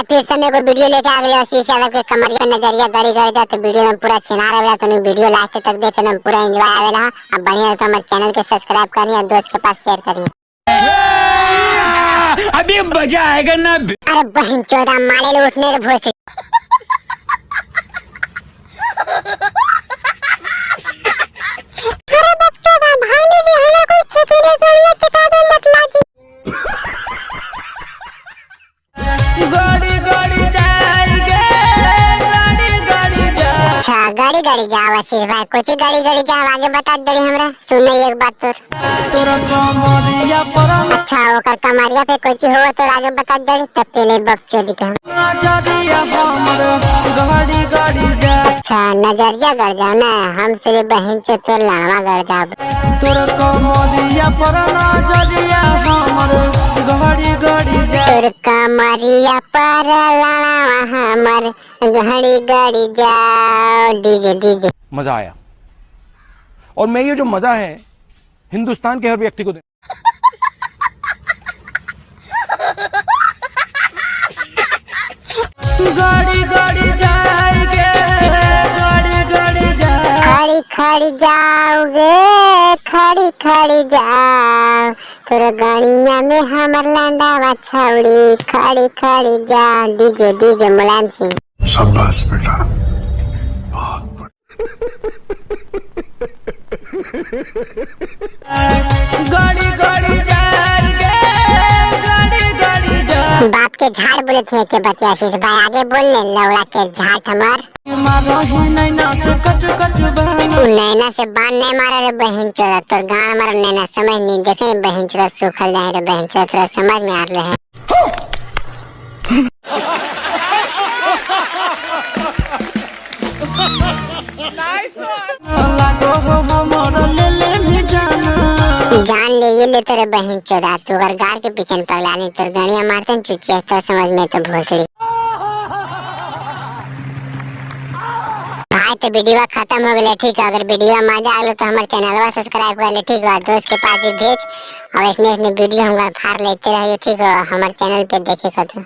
फिर से मेरे को वीडियो लेके आ गया शीशे वाला के कमरिया नजरिया गड़ी गई था तो वीडियो में पूरा छिना रहा तो वीडियो लास्ट तक देखे ना पूरा एंजॉय आवेला। अब बढ़िया तो हमारे चैनल के सब्सक्राइब करिए दोस्त के पास शेयर करिए। अभी मजा आएगा ना। अरे बहन चौदह मारे उठने रे भोसड़ी। अरे बच्चों भागने दे हमें कोई छेकने को ये चटा दो मत लाजी। गाड़ी गाड़ी जाएंगे गाड़ी गाड़ी जा। अच्छा गाड़ी गाड़ी जाओ आशीष भाई कुछ गाड़ी गाड़ी जाओ आगे बता दे हमरा सुन एक बात तोरा कमरिया पर अच्छा ओकर कमरिया पे कुछ हो तो आगे बता दे तब पहले बकचोदी के नजरिया हमर गाड़ी गाड़ी जा। अच्छा नजरिया गड़ जाओ ना हमसे बहन चो तो लावा गड़ जाओ। तोरा कमरिया पर नजरिया हमर गाड़ी गाड़ी जा। तोर कमरिया पर लावा हमर घड़ी घड़ी जाओ। डीजे डीजे मजा आया और मैं ये जो मजा है हिंदुस्तान के हर व्यक्ति को दे। गाड़ी गाड़ी जाएंगे गाड़ी गाड़ी जा। खड़ी खड़ी जाओगे खड़ी खड़ी जाओ तोर गाड़िया में हमर लांडावा छौड़ी खड़ी खड़ी जाओ। DJ DJ Mulayam Singh. शाबाश बेटा बहुत गाड़ी गाड़ी जाएंगे गाड़ी गाड़ी जा। बाप के झाड़ बोले थे के बतिया आशीष भाई आगे बोल ले लौड़ा के झाड़ हमार मारो ही नैना से कच कच बहना। नैना से बांध नहीं मारा रे बहन चोदा तोर गाँव हमारा नैना समझ नहीं देखे बहन चोदा सूखल जाए रे बहन चोदा तोरा समझ में आ रहे है। जान ले ये ले तेरे बहन चोदा तू अगर गार के पीछे पगला नहीं तो गाड़ियां मारते हैं चुचिया तो समझ में तो भोसड़ी। भाई तो वीडियो खत्म हो गया ठीक है अगर वीडियो मजा आलो तो हमारे चैनल सब्सक्राइब कर ले ठीक है दोस्त के पास भी भेज और इसने वीडियो हम फाड़ लेते रहिए ठीक है हमारे चैनल पे देखे खत्म।